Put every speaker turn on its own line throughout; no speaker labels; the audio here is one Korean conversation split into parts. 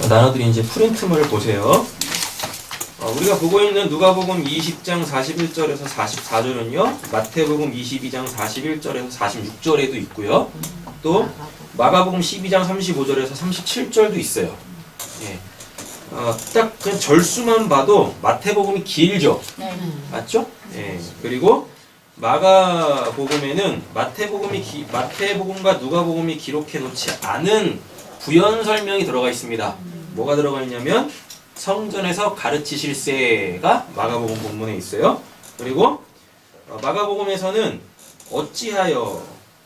나눠드린 이제 프린트물을 보세요. 우리가 보고 있는 누가복음 20장 41절에서 44절은요, 마태복음 22장 41절에서 46절에도 있고요. 또 마가복음 12장 35절에서 37절도 있어요. 예. 딱 그냥 절수만 봐도 마태복음이 길죠. 맞죠? 예. 그리고 마가복음에는 마태복음과 누가복음이 기록해 놓지 않은 부연 설명이 들어가 있습니다. 뭐가 들어가 있냐면 성전에서 가르치실세가 마가복음 본문에 있어요. 그리고 마가복음에서는 어찌하여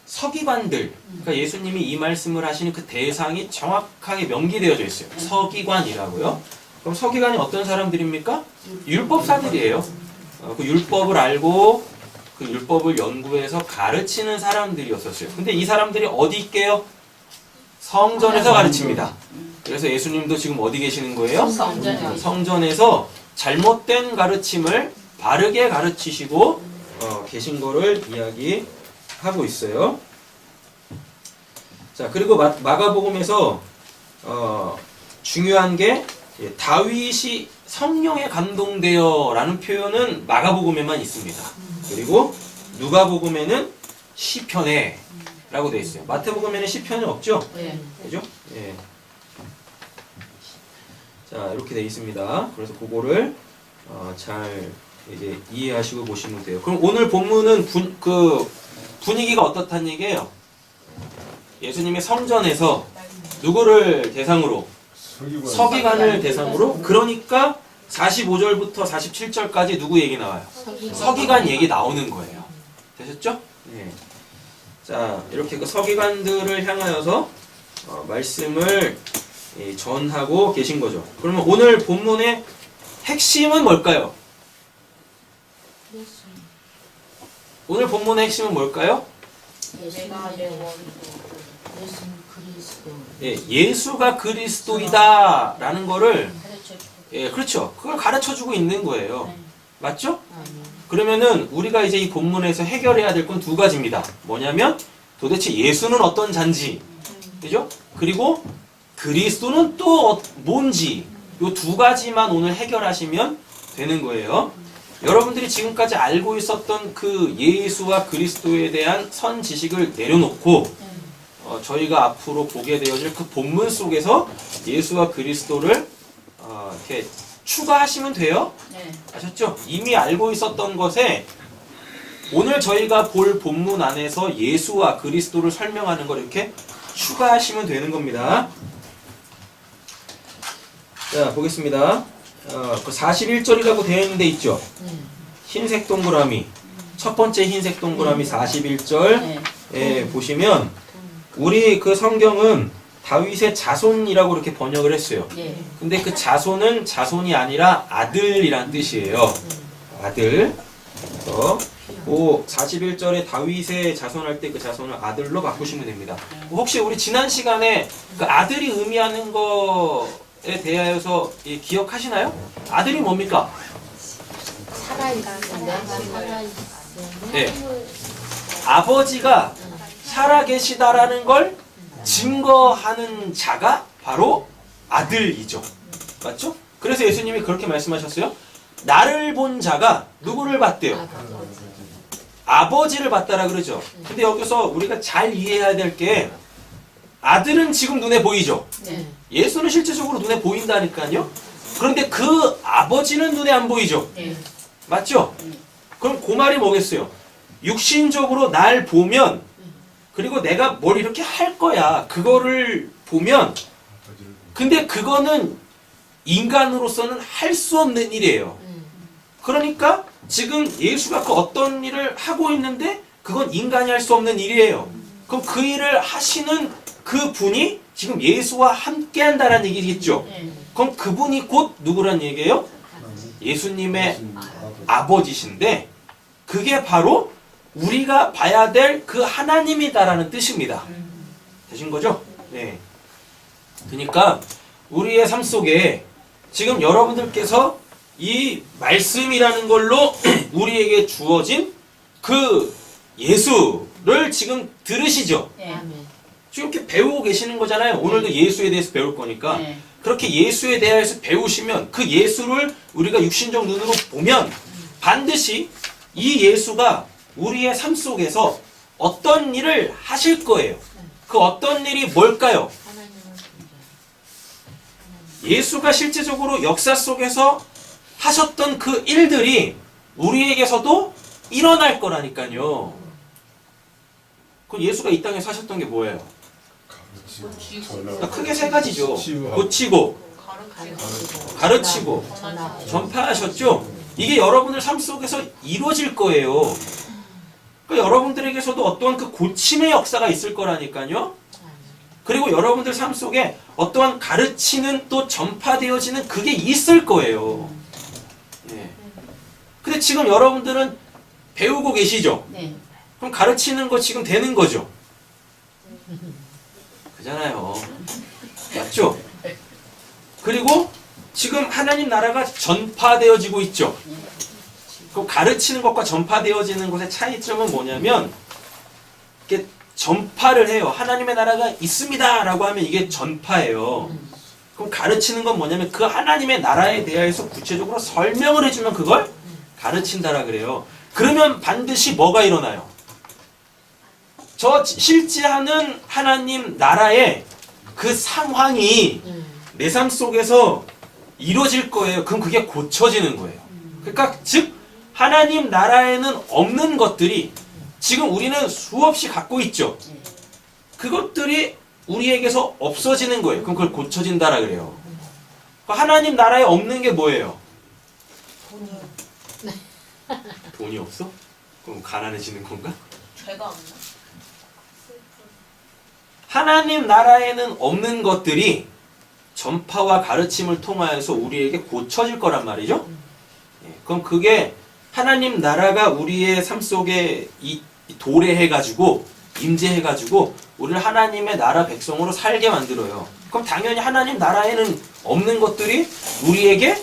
서기관들, 그러니까 예수님이 이 말씀을 하시는 그 대상이 정확하게 명기되어져 있어요. 서기관이라고요. 그럼 서기관이 어떤 사람들입니까? 율법사들이에요. 그 율법을 알고 그 율법을 연구해서 가르치는 사람들이었었어요. 근데 이 사람들이 어디 있게요? 성전에서 가르칩니다. 그래서 예수님도 지금 어디 계시는 거예요? 성전에서 잘못된 가르침을 바르게 가르치시고 계신 거를 이야기하고 있어요. 자, 그리고 마가복음에서 중요한 게 다윗이 성령에 감동되어 라는 표현은 마가복음에만 있습니다. 그리고 누가복음에는 시편에 라고 되어 있어요. 마태복음에는 시편이 없죠?
네.
그죠? 예. 자, 이렇게 되어 있습니다. 그래서 그거를 잘 이제 이해하시고 보시면 돼요. 그럼 오늘 본문은 분위기가 어떻다는 얘기예요? 예수님의 성전에서 누구를 대상으로? 서기관을 대상으로. 그러니까 45절부터 47절까지 누구 얘기 나와요? 서기관 얘기 나오는 거예요. 되셨죠? 네. 자, 이렇게 그 서기관들을 향하여서 말씀을 전하고 계신 거죠. 그러면 오늘 본문의 핵심은 뭘까요? 오늘 본문의 핵심은 뭘까요? 예수가 그리스도이다라는 거를 그렇죠. 그걸 가르쳐주고 있는 거예요. 맞죠? 그러면은 우리가 이제 이 본문에서 해결해야 될 건 두 가지입니다. 뭐냐면 도대체 예수는 어떤 잔지, 그죠? 그리고 그리스도는 또 뭔지, 요 두 가지만 오늘 해결하시면 되는 거예요. 여러분들이 지금까지 알고 있었던 그 예수와 그리스도에 대한 선 지식을 내려놓고 저희가 앞으로 보게 되어질 그 본문 속에서 예수와 그리스도를 이렇게 추가하시면 돼요.
네.
아셨죠? 이미 알고 있었던 것에 오늘 저희가 볼 본문 안에서 예수와 그리스도를 설명하는 걸 이렇게 추가하시면 되는 겁니다. 자, 보겠습니다. 그 41절이라고 되어 있는 데 있죠? 흰색 동그라미. 첫 번째 흰색 동그라미 41절에 보시면 우리 그 성경은 다윗의 자손이라고 이렇게 번역을 했어요. 근데 그 자손은 자손이 아니라 아들이란 뜻이에요. 아들. 그 41절에 다윗의 자손할 때 그 자손을 아들로 바꾸시면 됩니다. 혹시 우리 지난 시간에 그 아들이 의미하는 거에 대하여서 기억하시나요? 아들이 뭡니까? 네. 아버지가 살아계시다라는 걸 증거하는 자가 바로 아들이죠. 맞죠? 그래서 예수님이 그렇게 말씀하셨어요. 나를 본 자가 누구를 봤대요? 아버지를 봤다라 그러죠. 근데 여기서 우리가 잘 이해해야 될 게 아들은 지금 눈에 보이죠? 예수는 실제적으로 눈에 보인다니까요. 그런데 그 아버지는 눈에 안 보이죠? 맞죠? 그럼 그 말이 뭐겠어요? 육신적으로 날 보면 그리고 내가 뭘 이렇게 할 거야. 그거를 보면 근데 그거는 인간으로서는 할 수 없는 일이에요. 그러니까 지금 예수가 그 어떤 일을 하고 있는데 그건 인간이 할 수 없는 일이에요. 그럼 그 일을 하시는 그 분이 지금 예수와 함께 한다는 얘기겠죠. 그럼 그분이 곧 누구란 얘기예요? 예수님의 아버지신데 그게 바로 우리가 봐야 될 그 하나님이다라는 뜻입니다. 되신 거죠? 네. 그러니까 우리의 삶 속에 지금 여러분들께서 이 말씀이라는 걸로 우리에게 주어진 그 예수를 지금 들으시죠? 지금 이렇게 배우고 계시는 거잖아요. 오늘도 예수에 대해서 배울 거니까. 그렇게 예수에 대해서 배우시면 그 예수를 우리가 육신적 눈으로 보면 반드시 이 예수가 우리의 삶 속에서 어떤 일을 하실 거예요. 그 어떤 일이 뭘까요? 예수가 실제적으로 역사 속에서 하셨던 그 일들이 우리에게서도 일어날 거라니까요. 그 예수가 이 땅에서 하셨던 게 뭐예요? 그러니까 크게 세 가지죠. 고치고, 가르치고, 전파하셨죠? 이게 여러분들 삶 속에서 이루어질 거예요. 그러니까 여러분들에게서도 어떠한 그 고침의 역사가 있을 거라니까요. 그리고 여러분들 삶 속에 어떠한 가르치는 또 전파되어지는 그게 있을 거예요. 네. 근데 지금 여러분들은 배우고 계시죠?
네.
그럼 가르치는 거 지금 되는 거죠? 그잖아요. 맞죠? 그리고 지금 하나님 나라가 전파되어지고 있죠? 그 가르치는 것과 전파되어지는 것의 차이점은 뭐냐면 이게 전파를 해요. 하나님의 나라가 있습니다 라고 하면 이게 전파예요. 그럼 가르치는 건 뭐냐면 그 하나님의 나라에 대해서 구체적으로 설명을 해주면 그걸 가르친다라 그래요. 그러면 반드시 뭐가 일어나요? 저 실제하는 하나님 나라의 그 상황이 내 삶 속에서 이루어질 거예요. 그럼 그게 고쳐지는 거예요. 그러니까 즉 하나님 나라에는 없는 것들이 지금 우리는 수없이 갖고 있죠. 그것들이 우리에게서 없어지는 거예요. 그럼 그걸 고쳐진다라 그래요. 하나님 나라에 없는 게 뭐예요? 돈이 없어? 그럼 가난해지는 건가?
죄가 없나?
하나님 나라에는 없는 것들이 전파와 가르침을 통하여서 우리에게 고쳐질 거란 말이죠. 그럼 그게 하나님 나라가 우리의 삶 속에 도래해가지고 임재해가지고 우리를 하나님의 나라 백성으로 살게 만들어요. 그럼 당연히 하나님 나라에는 없는 것들이 우리에게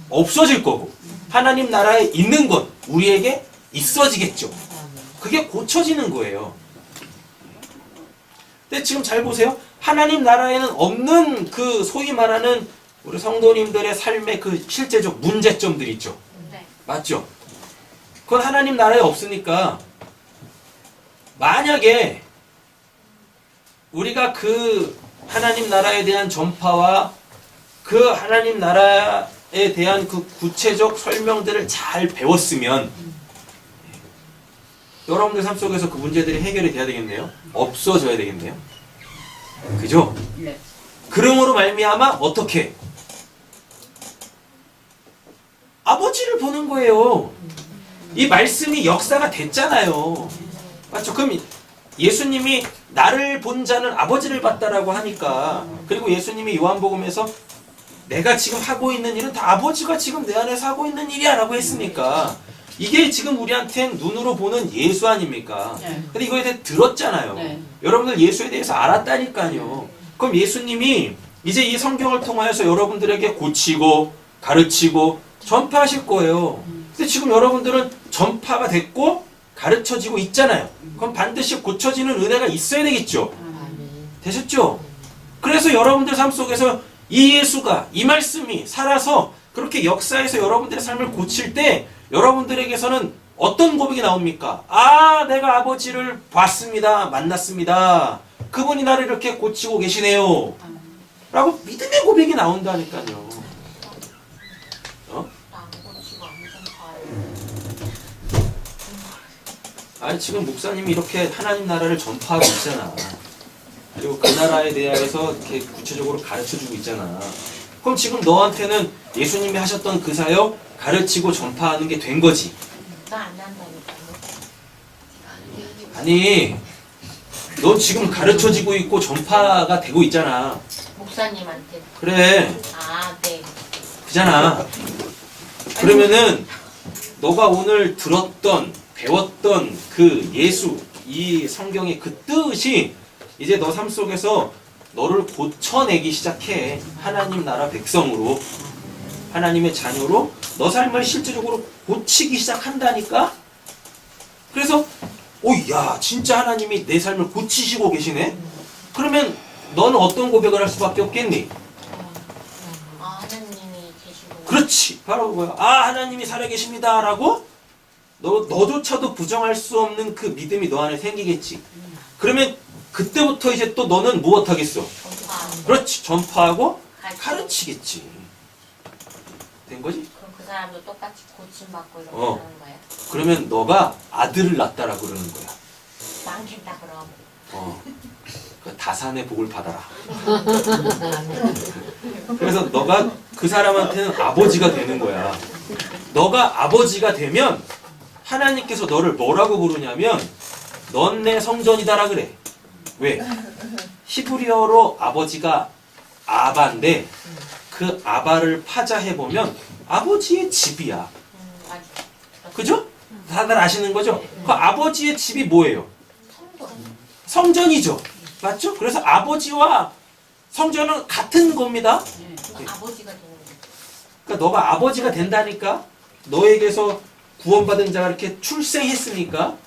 없어질 거고 하나님 나라에 있는 것 우리에게 있어지겠죠. 그게 고쳐지는 거예요. 근데 지금 잘 보세요. 하나님 나라에는 없는 그 소위 말하는 우리 성도님들의 삶의 그 실제적 문제점들 있죠.
네.
맞죠? 그건 하나님 나라에 없으니까 만약에 우리가 그 하나님 나라에 대한 전파와 그 하나님 나라에 대한 그 구체적 설명들을 잘 배웠으면 여러분들 삶 속에서 그 문제들이 해결이 돼야 되겠네요. 없어져야 되겠네요. 그죠?
네.
그러므로 말미암아 어떻게? 아버지를 보는 거예요. 이 말씀이 역사가 됐잖아요. 맞죠? 그럼 예수님이 나를 본 자는 아버지를 봤다라고 하니까 그리고 예수님이 요한복음에서 내가 지금 하고 있는 일은 다 아버지가 지금 내 안에서 하고 있는 일이야 라고 했으니까 이게 지금 우리한텐 눈으로 보는 예수 아닙니까?
네.
근데 이거에 대해 들었잖아요.
네.
여러분들 예수에 대해서 알았다니까요. 그럼 예수님이 이제 이 성경을 통하여서 여러분들에게 고치고 가르치고 전파하실 거예요. 근데 지금 여러분들은 전파가 됐고 가르쳐지고 있잖아요. 그럼 반드시 고쳐지는 은혜가 있어야 되겠죠. 되셨죠? 그래서 여러분들 삶 속에서 이 예수가 이 말씀이 살아서 그렇게 역사에서 여러분들의 삶을 고칠 때 여러분들에게서는 어떤 고백이 나옵니까? 아, 내가 아버지를 봤습니다. 만났습니다. 그분이 나를 이렇게 고치고 계시네요. 라고 믿음의 고백이 나온다니까요.
나 고치고 완전 잘해.
아니 지금 목사님이 이렇게 하나님 나라를 전파하고 있잖아. 그리고 그 나라에 대해서 이렇게 구체적으로 가르쳐주고 있잖아. 그럼 지금 너한테는 예수님이 하셨던 그 사역 가르치고 전파하는 게 된 거지.
나 안 한다니까요.
아니 너 지금 가르쳐지고 있고 전파가 되고 있잖아.
목사님한테.
그래
아, 네.
그잖아. 그러면은 너가 오늘 들었던 배웠던 그 예수 이 성경의 그 뜻이 이제 너 삶 속에서 너를 고쳐내기 시작해. 하나님 나라 백성으로 하나님의 자녀로 너 삶을 실질적으로 고치기 시작한다니까. 그래서 야 진짜 하나님이 내 삶을 고치시고 계시네. 그러면 너는 어떤 고백을 할 수밖에 없겠니?
하나님이 계시구나.
그렇지. 바로 그거야. 아, 하나님이 살아계십니다라고 너조차도 부정할 수 없는 그 믿음이 너 안에 생기겠지. 그러면 그때부터 이제 또 너는 무엇하겠어?
전파.
그렇지. 전파하고
가르치.
가르치겠지. 된 거지?
그럼 그 사람도 똑같이 고침받고 이렇게
어.
하는 거야?
그러면 너가 아들을 낳았다라고 그러는 거야.
많겠다 그럼.
그 다산의 복을 받아라. 그래서 너가 그 사람한테는 아버지가 되는 거야. 너가 아버지가 되면 하나님께서 너를 뭐라고 부르냐면 넌 내 성전이다라 그래. 왜? 히브리어로 아버지가 아바인데 그 아바를 파자해보면 아버지의 집이야.
맞아.
그죠? 다들 아시는 거죠? 그 아버지의 집이 뭐예요?
성도.
성전이죠. 맞죠? 그래서 아버지와 성전은 같은 겁니다.
그러니까 아버지가 되는 거지.
그러니까 너가 아버지가 된다니까. 너에게서 구원받은 자가 이렇게 출생했으니까.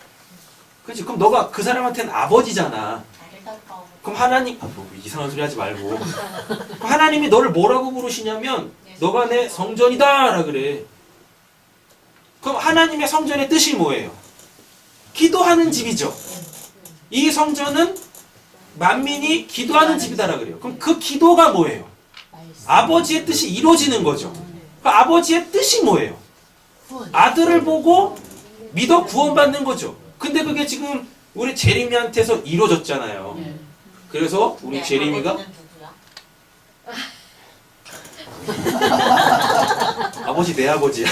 그렇지? 그럼 너가 그 사람한테는 아버지잖아.
나를 덮어.
그럼 하나님, 뭐 이상한 소리 하지 말고. 그럼 하나님이 너를 뭐라고 부르시냐면 너가 내 성전이다라 그래. 그럼 하나님의 성전의 뜻이 뭐예요? 기도하는 집이죠. 이 성전은 만민이 기도하는 집이다라 그래요. 그럼 그 기도가 뭐예요? 아버지의 뜻이 이루어지는 거죠. 그 아버지의 뜻이 뭐예요? 아들을 보고 믿어 구원받는 거죠. 근데 그게 지금 우리 제리미한테서 이루어졌잖아요. 그래서 우리
네,
제리미가
아버지는 누구야?
아버지 내 아버지야.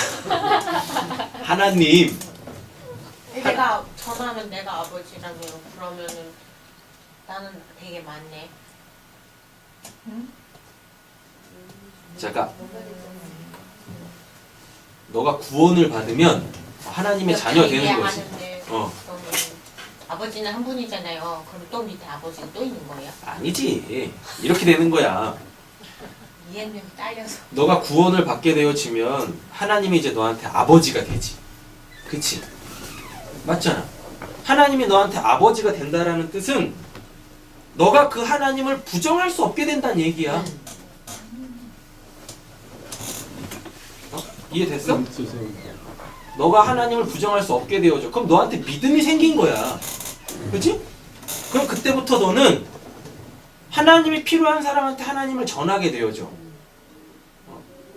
하나님.
내가 전하면 내가 아버지라며. 그러면은 나는 되게 많네.
잠깐. 너가 구원을 받으면 하나님의 자녀가 되는 거지.
이해하는데
어.
그러면 아버지는 한 분이잖아요. 그럼 또 밑에 아버지가 또 있는 거예요?
아니지. 이렇게 되는 거야.
이해력이 딸려서.
너가 구원을 받게 되어지면 하나님이 이제 너한테 아버지가 되지. 그치? 맞잖아. 하나님이 너한테 아버지가 된다라는 뜻은 너가 그 하나님을 부정할 수 없게 된다는 얘기야. 이해됐어? 너가 하나님을 부정할 수 없게 되어져. 그럼 너한테 믿음이 생긴 거야. 그치? 그럼 그때부터 너는 하나님이 필요한 사람한테 하나님을 전하게 되어져.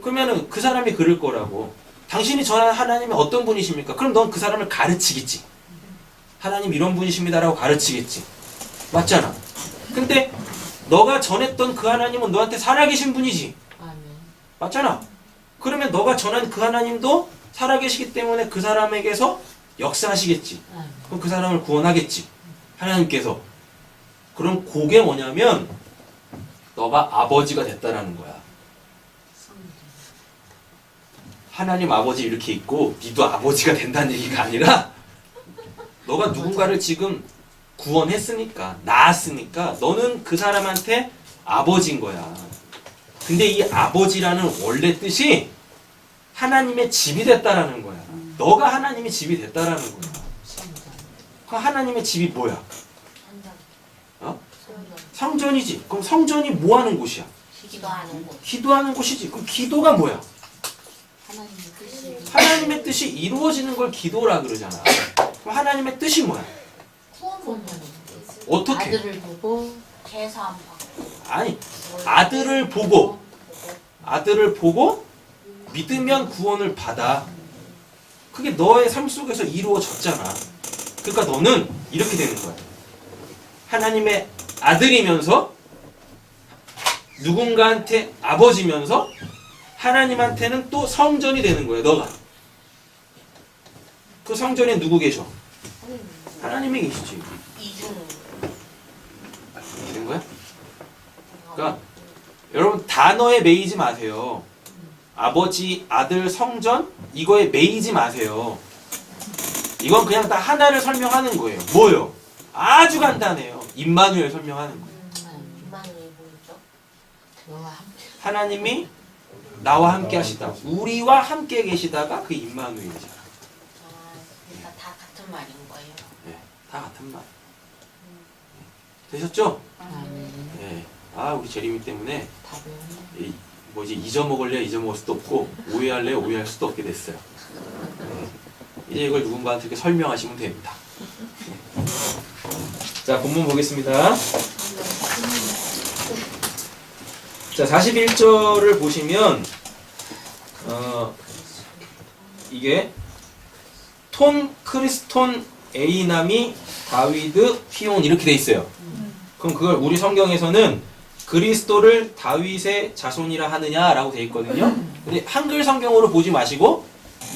그러면은 그 사람이 그럴 거라고. 당신이 전하는 하나님이 어떤 분이십니까? 그럼 넌 그 사람을 가르치겠지. 하나님 이런 분이십니다라고 가르치겠지. 맞잖아. 근데 너가 전했던 그 하나님은 너한테 살아계신 분이지. 맞잖아. 그러면 너가 전한 그 하나님도 살아계시기 때문에 그 사람에게서 역사하시겠지. 그럼 그 사람을 구원하겠지. 하나님께서. 그럼 그게 뭐냐면 너가 아버지가 됐다라는 거야. 하나님 아버지 이렇게 있고 니도 아버지가 된다는 얘기가 아니라 너가 누군가를 지금 구원했으니까 낳았으니까 너는 그 사람한테 아버지인 거야. 근데 이 아버지라는 원래 뜻이 하나님의 집이 됐다라는 거야. 너가 하나님의 집이 됐다라는 거야. 그 하나님의 집이 뭐야? 어? 성전이지. 그럼 성전이 뭐 하는 곳이야?
기도하는 곳.
기도하는 곳이지. 그럼 기도가 뭐야?
하나님의 뜻이
하나님의 뜻이 이루어지는 걸 기도라 그러잖아. 그럼 하나님의 뜻이 뭐야?
구원받는
어떻게?
아들을 보고
제사 안 받고.
아니, 아들을 보고 믿으면 구원을 받아. 그게 너의 삶 속에서 이루어졌잖아. 그러니까 너는 이렇게 되는 거야. 하나님의 아들이면서 누군가한테 아버지면서 하나님한테는 또 성전이 되는 거야. 너가. 그 성전에 누구 계셔? 하나님이 계시지.
이중.
된 거야? 그러니까 여러분 단어에 매이지 마세요. 아버지, 아들, 성전 이거에 매이지 마세요. 이건 그냥 다 하나를 설명하는 거예요. 뭐요? 아주 간단해요. 임마누엘 설명하는 거예요.
이만이 뭐였죠?
너와 함께
하나님이 나와 함께 하시다. 우리와 함께 계시다가 그 임마누엘이잖아.
아, 그러니까 다 같은 말인 거예요.
네, 다 같은 말. 되셨죠?
아멘
네. 아 우리 제리미 때문에
답을
이 뭐 이제 잊어먹을래 잊어먹을 수도 없고 오해할래 오해할 수도 없게 됐어요. 네. 이제 이걸 누군가한테 이렇게 설명하시면 됩니다. 네. 자, 본문 보겠습니다. 자, 41절을 보시면 이게 톤 크리스톤 에이나미 다위드 휘온 이렇게 돼 있어요. 그럼 그걸 우리 성경에서는 그리스도를 다윗의 자손이라 하느냐라고 돼 있거든요. 근데 한글 성경으로 보지 마시고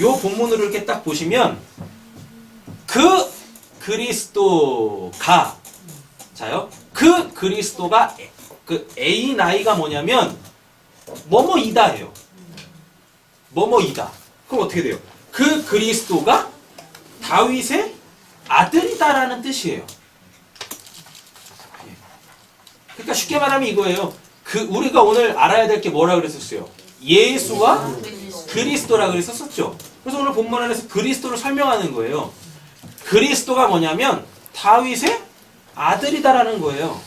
요 본문으로 이렇게 딱 보시면 그 그리스도가 자요. 그 그리스도가 그 에이나이가 뭐냐면 뭐뭐이다예요. 뭐뭐이다. 그럼 어떻게 돼요? 그 그리스도가 다윗의 아들이다라는 뜻이에요. 그러니까 쉽게 말하면 이거예요. 우리가 오늘 알아야 될 게 뭐라 그랬었어요? 예수와 그리스도라 그랬었었죠. 그래서 오늘 본문 안에서 그리스도를 설명하는 거예요. 그리스도가 뭐냐면 다윗의 아들이다라는 거예요.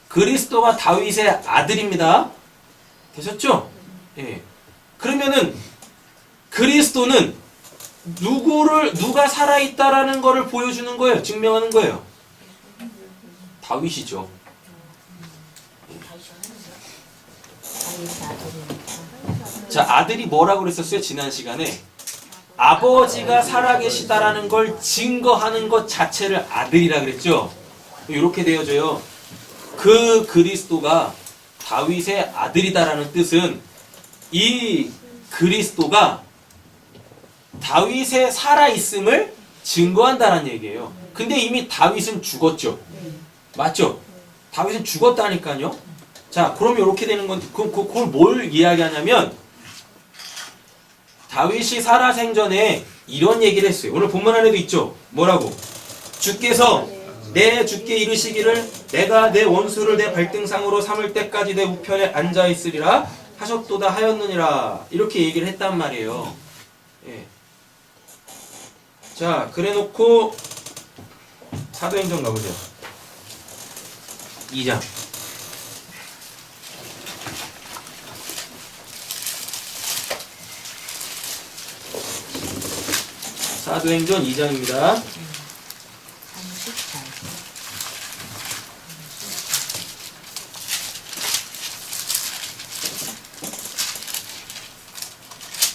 그리스도가 다윗의 아들입니다. 되셨죠? 예. 그러면은 그리스도는 누가 살아있다라는 것을 보여주는 거예요. 증명하는 거예요. 다윗이죠. 자, 아들이 뭐라고 그랬었어요? 지난 시간에 아버지가 살아계시다라는 걸 증거하는 것 자체를 아들이라 그랬죠. 이렇게 되어져요. 그 그리스도가 다윗의 아들이다라는 뜻은 이 그리스도가 다윗의 살아있음을 증거한다는 얘기예요. 근데 이미 다윗은 죽었죠. 맞죠? 다윗은 죽었다니까요. 자, 그럼 이렇게 되는 건 그걸 뭘 이야기하냐면 다윗이 살아생전에 이런 얘기를 했어요. 오늘 본문 안에도 있죠. 뭐라고? 주께서 내 주께 이르시기를 내가 내 원수를 내 발등상으로 삼을 때까지 내 우편에 앉아 있으리라 하셨도다 하였느니라. 이렇게 얘기를 했단 말이에요. 예. 자, 그래놓고 사도행전 가보죠. 2장. 사도행전 2장입니다.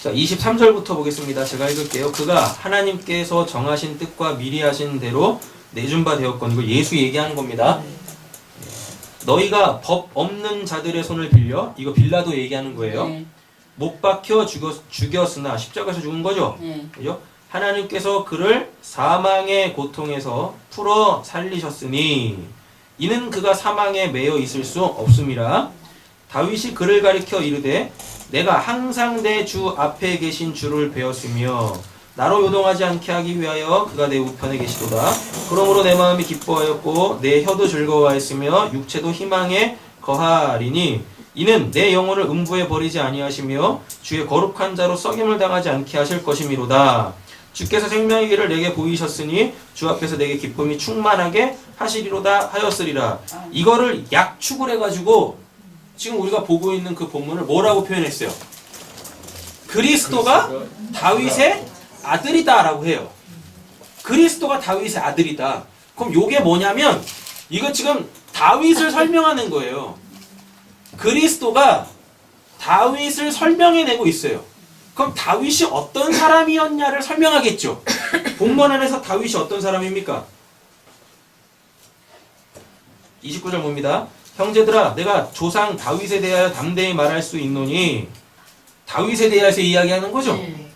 자, 23절부터 보겠습니다. 제가 읽을게요. 그가 하나님께서 정하신 뜻과 미리 하신 대로 내준 바 되었거니 이거 예수 얘기하는 겁니다. 너희가 법 없는 자들의 손을 빌려 이거 빌라도 얘기하는 거예요.
네.
못 박혀 죽였으나 십자가에서 죽은 거죠.
네.
그죠? 하나님께서 그를 사망의 고통에서 풀어 살리셨으니 이는 그가 사망에 매여 있을 수 없음이라. 다윗이 그를 가리켜 이르되 내가 항상 내 주 앞에 계신 주를 배웠으며 나로 요동하지 않게 하기 위하여 그가 내 우편에 계시도다. 그러므로 내 마음이 기뻐하였고 내 혀도 즐거워하였으며 육체도 희망에 거하리니 이는 내 영혼을 음부에 버리지 아니하시며 주의 거룩한 자로 썩임을 당하지 않게 하실 것이미로다. 주께서 생명의 길을 내게 보이셨으니 주 앞에서 내게 기쁨이 충만하게 하시리로다 하였으리라. 이거를 약축을 해가지고 지금 우리가 보고 있는 그 본문을 뭐라고 표현했어요? 그리스도가 다윗의 아들이다라고 해요. 그리스도가 다윗의 아들이다. 그럼 요게 뭐냐면 이거 지금 다윗을 설명하는 거예요. 그리스도가 다윗을 설명해내고 있어요. 그럼 다윗이 어떤 사람이었냐를 설명하겠죠. 본문 안에서 다윗이 어떤 사람입니까? 29절 봅니다. 형제들아 내가 조상 다윗에 대하여 담대히 말할 수 있노니 다윗에 대해서 이야기하는 거죠.
네.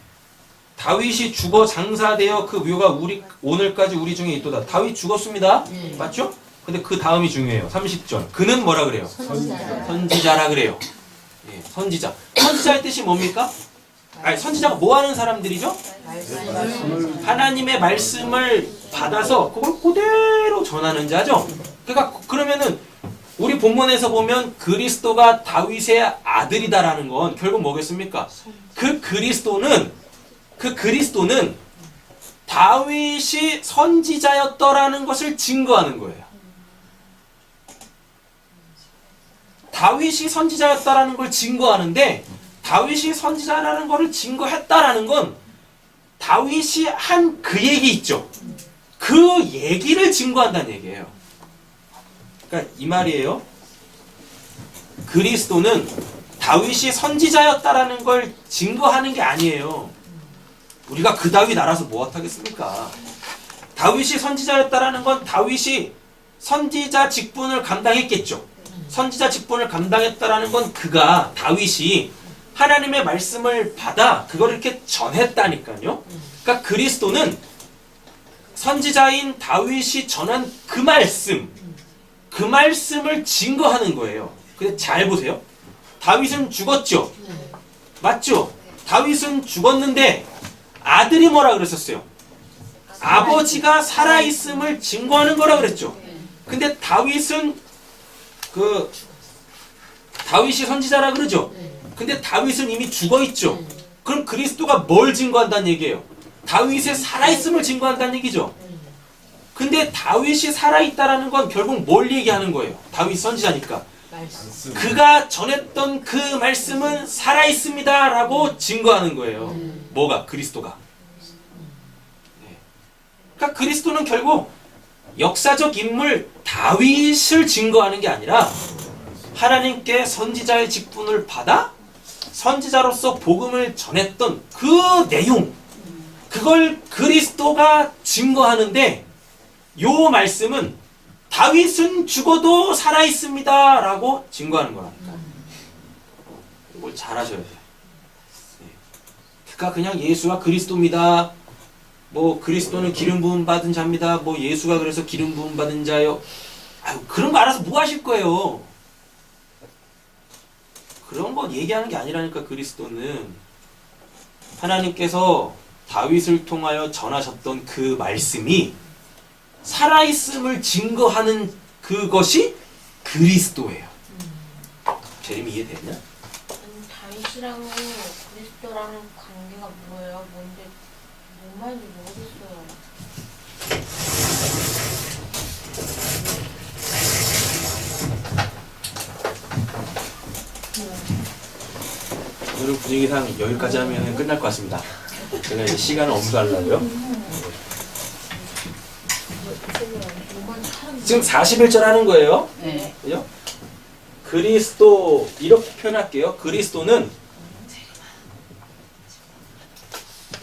다윗이 죽어 장사되어 그 묘가 오늘까지 우리 중에 있도다. 다윗 죽었습니다.
네.
맞죠? 근데 그 다음이 중요해요. 30절. 그는 뭐라 그래요? 선지자라 그래요. 예, 선지자. 선지자의 뜻이 뭡니까? 아니, 선지자가 뭐 하는 사람들이죠? 하나님의 말씀을 받아서 그걸 그대로 전하는 자죠. 그러니까 그러면은 우리 본문에서 보면 그리스도가 다윗의 아들이다라는 건 결국 뭐겠습니까? 그 그리스도는 다윗이 선지자였더라는 것을 증거하는 거예요. 다윗이 선지자였다라는 걸 증거하는데 다윗이 선지자라는 것을 증거했다라는 건 다윗이 한 그 얘기 있죠. 그 얘기를 증거한다는 얘기예요. 그러니까 이 말이에요. 그리스도는 다윗이 선지자였다라는 걸 증거하는 게 아니에요. 우리가 그 다윗 알아서 뭐 하겠습니까? 다윗이 선지자였다라는 건 다윗이 선지자 직분을 감당했겠죠. 선지자 직분을 감당했다라는 건 그가 다윗이 하나님의 말씀을 받아 그걸 이렇게 전했다니까요. 그러니까 그리스도는 선지자인 다윗이 전한 그 말씀을 증거하는 거예요. 근데 잘 보세요. 다윗은 죽었죠. 맞죠? 다윗은 죽었는데 아들이 뭐라 그랬었어요? 아버지가 살아있음을 증거하는 거라 그랬죠. 근데 다윗이 선지자라 그러죠. 근데 다윗은 이미 죽어있죠. 그럼 그리스도가 뭘 증거한다는 얘기예요? 다윗의 살아있음을 증거한다는 얘기죠. 근데 다윗이 살아있다라는 건 결국 뭘 얘기하는 거예요? 다윗 선지자니까. 그가 전했던 그 말씀은 살아있습니다 라고 증거하는 거예요. 뭐가? 그리스도가. 그러니까 그리스도는 결국 역사적 인물 다윗을 증거하는 게 아니라 하나님께 선지자의 직분을 받아 선지자로서 복음을 전했던 그 내용, 그걸 그리스도가 증거하는데 요 말씀은 다윗은 죽어도 살아있습니다 라고 증거하는 거라니까. 이걸 잘 하셔야 돼요. 그러니까 그냥 예수가 그리스도입니다. 뭐 그리스도는 기름 부음 받은 자입니다. 뭐 예수가 그래서 기름 부음 받은 자요. 아유, 그런 거 알아서 뭐 하실 거예요. 그런 거 얘기하는 게 아니라니까. 그리스도는 하나님께서 다윗을 통하여 전하셨던 그 말씀이 살아있음을 증거하는 그것이 그리스도예요. 재림이 이해되냐?
다윗이랑 그리스도랑 관계가 뭐예요? 뭔데 뭔 말인지 모르겠어요.
오늘 분위기상 여기까지 하면 끝날 것 같습니다. 제가 이제 시간을 엄수하려고요. 지금 41절 하는 거예요.
네.
그죠? 그리스도 이렇게 표현할게요. 그리스도는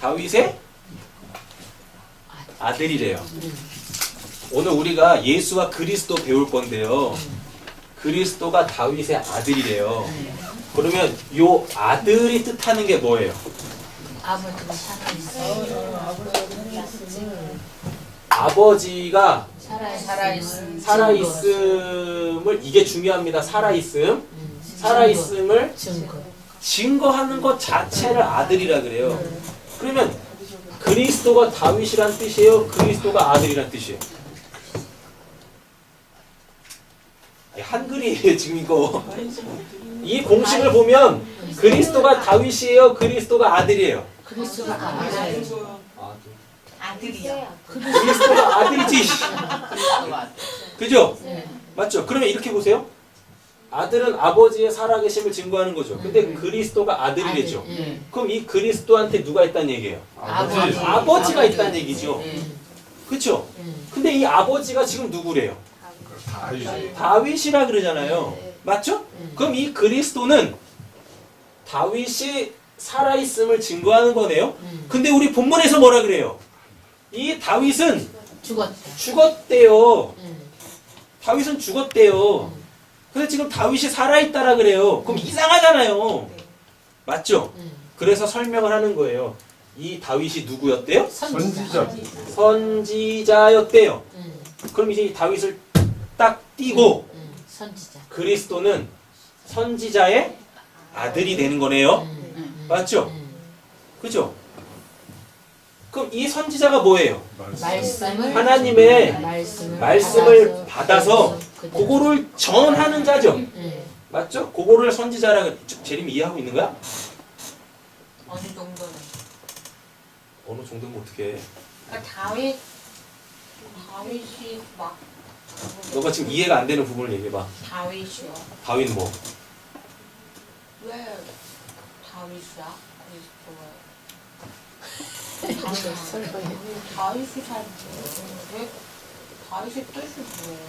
다윗의 아들이래요. 오늘 우리가 예수와 그리스도 배울 건데요. 그리스도가 다윗의 아들이래요. 그러면 요 아들이 뜻하는 게 뭐예요?
아버지가 살아있어요.
아버지가
살아있음.
살아있음을, 이게 중요합니다. 살아있음을
증거.
증거하는 것 자체를 아들이라 그래요. 그러면 그리스도가 다윗이란 뜻이에요? 그리스도가 아들이란 뜻이에요? 아니, 한글이에요 지금 이거. 이 공식을 보면 그리스도가 다윗이에요? 그리스도가 아들이에요?
그리스도가 아들이에요.
아들이요.
그리스도가 아들이지. 그죠?
네.
맞죠? 그러면 이렇게 보세요. 아들은 아버지의 살아계심을 증거하는 거죠. 근데 그리스도가 아들이래죠.
네.
그럼 이 그리스도한테 누가 있다는 얘기예요?
아버지.
아버지가 있다는 얘기죠.
네.
그렇죠? 근데 이 아버지가 지금 누구래요? 다윗이라 그러잖아요. 맞죠? 그럼 이 그리스도는 다윗이 살아있음을 증거하는 거네요. 근데 우리 본문에서 뭐라 그래요? 이 다윗은
죽었다.
죽었대요.
네.
다윗은 죽었대요. 근데 지금 다윗이 살아있다라 그래요. 그럼 이상하잖아요. 맞죠? 그래서 설명을 하는 거예요. 이 다윗이 누구였대요?
선지자.
선지자였대요. 그럼 이제 이 다윗을 딱 띄고
선지자.
그리스도는 선지자의 아들이 되는 거네요. 맞죠? 그죠? 그럼 이 선지자가 뭐예요?
말씀을
하나님의 말씀을 받아서
그대로.
그거를 전하는 자죠.
네.
맞죠? 그거를 선지자라. 재림이 이해하고 있는 거야?
어느 정도는.
어느 정도면 어떻게 해?
그러니까 다윗이 막
너가 지금 이해가 안 되는 부분을 얘기해봐.
다윗이요.
다윗 뭐?
왜 다윗이야? 그리스도예요. 다윗이 왜 다윗의 뜻이 뭐예요?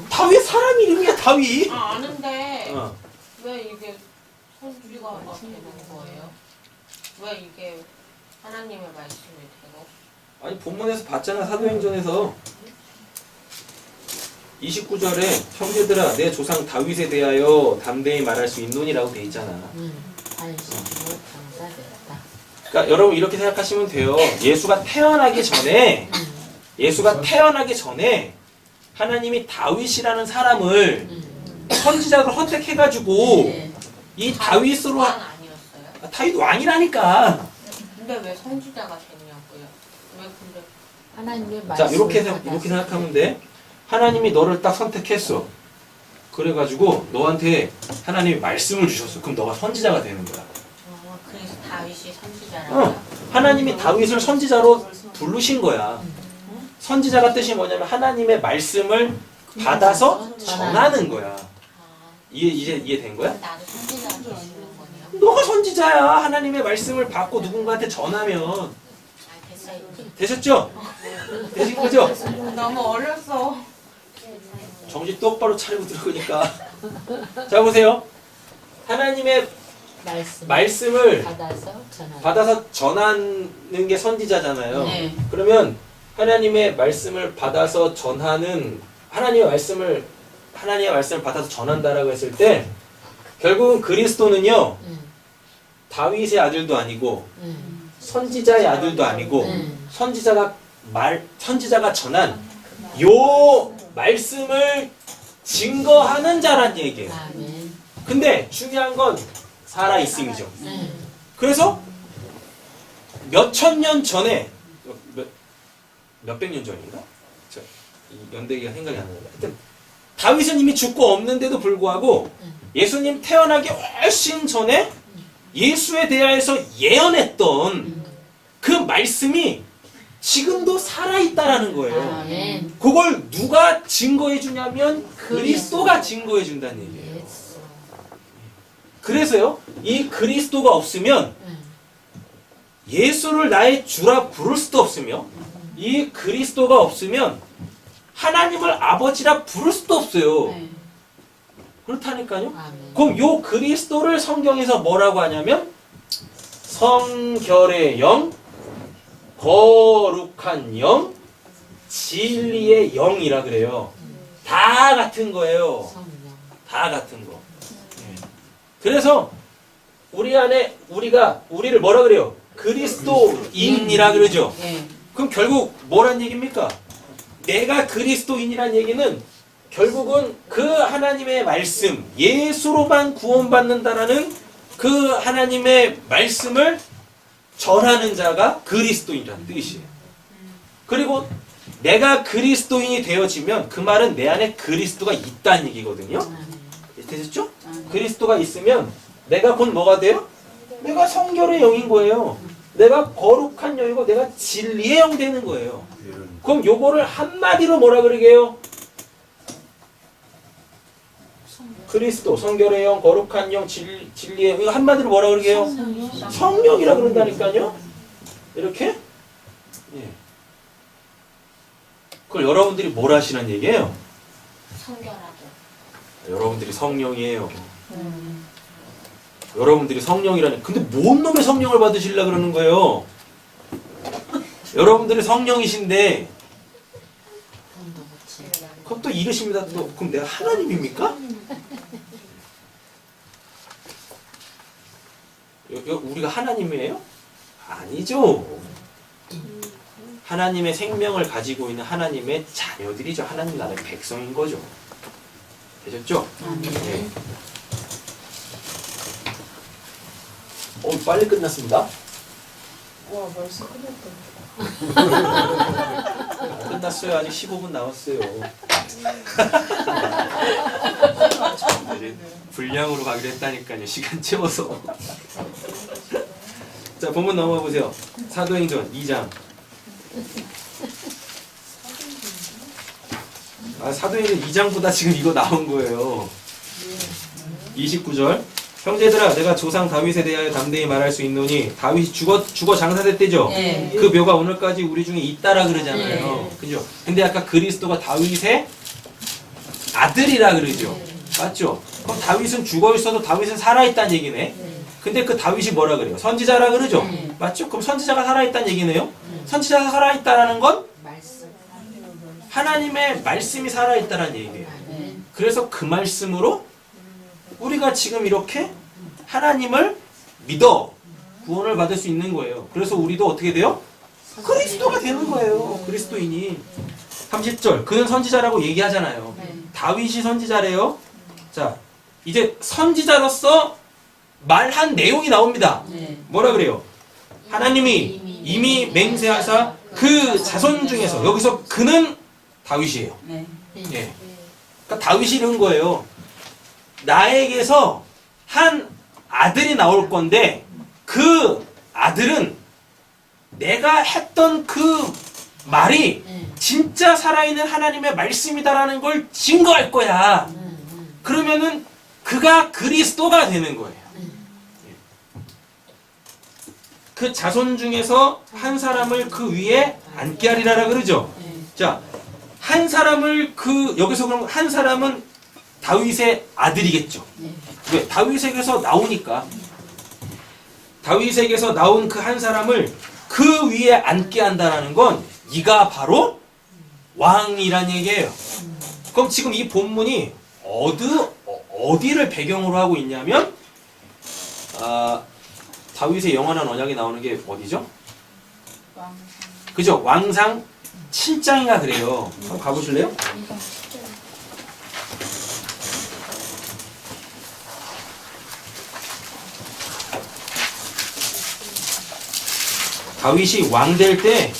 다윗 사람 이름이야 다윗.
아 아는데
어.
왜 이게 선지가 되는 거예요? 왜 이게 하나님의 말씀이 되고?
아니 본문에서 봤잖아 사도행전에서 29절에 형제들아 내 조상 다윗에 대하여 담대히 말할 수 있노니라고 돼 있잖아.
안식으로 감사되었다.
그러니까 여러분 이렇게 생각하시면 돼요. 예수가 태어나기 전에 하나님이 다윗이라는 사람을 선지자로 선택해가지고
네.
이 다윗으로
왕 아니었어요?
다윗 왕이라니까.
근데 왜 선지자가 됐냐고요? 왜 근데
하나님의 말씀을
자 이렇게
받아서
생각하면 돼. 하나님이 너를 딱 선택했어. 그래가지고 너한테 하나님이 말씀을 주셨어. 그럼 너가 선지자가 되는 거야.
그래서 다윗이 선지자라고요?
하나님이 다윗을 선지자로 부르신 거야. 선지자가 뜻이 뭐냐면 하나님의 말씀을 받아서 전하는 거야.
아,
이해된 거야?
그럼 나도 선지자가 되시는 거네요?
너가 선지자야. 하나님의 말씀을 받고 누군가한테 전하면.
아 됐어요.
되셨죠? 되신 거죠?
너무 어렸어.
정신 똑바로 차리고 들어오니까. 자 보세요. 하나님의 말씀을 받아서 전하는 게 선지자잖아요.
네.
그러면 하나님의 말씀을 받아서 전하는 하나님의 말씀을 받아서 전한다라고 했을 때 결국은 그리스도는요 다윗의 아들도 아니고 선지자의 아들도 아니고 선지자가 전한 요 말씀을 증거하는 자란 얘기예요.
아멘.
근데 중요한 건 살아 있음이죠.
네.
그래서 몇천 년 전에 몇백 년 전인가? 이 연대기가 생각이 안 나는데 하여튼 다윗은 이미 죽고 없는데도 불구하고 예수님 태어나기 훨씬 전에 예수에 대하여서 예언했던 그 말씀이 지금도 살아있다라는 거예요.
아멘.
그걸 누가 증거해 주냐면 그리스도가 증거해 준다는 얘기예요.
예수.
그래서요, 이 그리스도가 없으면 예수를 나의 주라 부를 수도 없으며 이 그리스도가 없으면 하나님을 아버지라 부를 수도 없어요. 그렇다니까요.
아멘.
그럼 요 그리스도를 성경에서 뭐라고 하냐면 성결의 영, 거룩한 영, 진리의 영이라 그래요. 다 같은 거예요.
성령.
다 같은 거. 그래서 우리 안에 우리를 뭐라 그래요? 그리스도인이라 그러죠.
예.
그럼 결국 뭐란 얘기입니까? 내가 그리스도인이란 얘기는 결국은 그 하나님의 말씀, 예수로만 구원받는다라는 그 하나님의 말씀을 전하는 자가 그리스도인이라는 뜻이에요. 그리고 내가 그리스도인이 되어지면 그 말은 내 안에 그리스도가 있다는 얘기거든요. 되셨죠? 그리스도가 있으면 내가 곧 뭐가 돼요? 내가 성결의 영인 거예요. 내가 거룩한 영이고 내가 진리의 영 되는 거예요. 그럼 요거를 한마디로 뭐라 그러게요? 그리스도, 성결의 영, 거룩한 영, 진리의 영, 이거 한마디로 뭐라 그러게요? 성령이라 그런다니까요. 이렇게? 예. 그걸 여러분들이 뭘 하시는 얘기예요?
성결하고.
여러분들이 성령이에요. 여러분들이 성령이라니. 근데 뭔 놈의 성령을 받으시려고 그러는 거예요? 여러분들이 성령이신데 그럼 또 이르십니다. 또 그럼 내가 하나님입니까? 우리가 하나님이에요? 아니죠. 하나님의 생명을 가지고 있는 하나님의 자녀들이죠. 하나님 나라의 백성인 거죠. 되셨죠? 네. 빨리 끝났습니다.
와, 벌써 끝났다.
끝났어요. 아직 15분 남았어요. 이제 분량으로 가기로 했다니까요. 시간 채워서. 자, 본문 넘어가 보세요. 사도행전 2장. 사도행전 2장보다 지금 이거 나온 거예요. 29절. 형제들아 내가 조상 다윗에 대하여 담대히 말할 수 있노니 다윗이 죽어 장사됐대죠.
네.
그 묘가 오늘까지 우리 중에 있다라 그러잖아요. 그죠? 근데 아까 그리스도가 다윗의 아들이라 그러죠. 맞죠? 그럼 다윗은 죽어 있어도 다윗은 살아있다는 얘기네. 근데 그 다윗이 뭐라 그래요? 선지자라 그러죠. 맞죠? 그럼 선지자가 살아있다는 얘기네요. 선지자가 살아있다라는 건
말씀.
하나님의 말씀이 살아있다라는 얘기예요. 그래서 그 말씀으로 우리가 지금 이렇게 하나님을 믿어 구원을 받을 수 있는 거예요. 그래서 우리도 어떻게 돼요? 그리스도가 되는 거예요. 그리스도인이. 30절. 그는 선지자라고 얘기하잖아요. 다윗이 선지자래요. 자, 이제 선지자로서 말한 내용이 나옵니다. 뭐라 그래요? 하나님이 이미 맹세하사 그 자손 중에서, 여기서 그는 다윗이에요. 예. 그러니까 다윗이 이런 거예요. 나에게서 한 아들이 나올 건데 그 아들은 내가 했던 그 말이 진짜 살아있는 하나님의 말씀이다라는 걸 증거할 거야. 그러면은 그가 그리스도가 되는 거예요. 그 자손 중에서 한 사람을 그 위에 앉게 하리라 그러죠. 자, 한 사람을 여기서 그럼 한 사람은 다윗의 아들이겠죠. 왜? 다윗에게서 나오니까. 다윗에게서 나온 그 한 사람을 그 위에 앉게 한다라는 건 이가 바로 왕이란 얘기예요. 그럼 지금 이 본문이 어디를 배경으로 하고 있냐면 다윗의 영원한 언약이 나오는 게 어디죠? 그죠? 왕상 7장인가 그래요. 한번 가보실래요? 다윗이 왕 될 때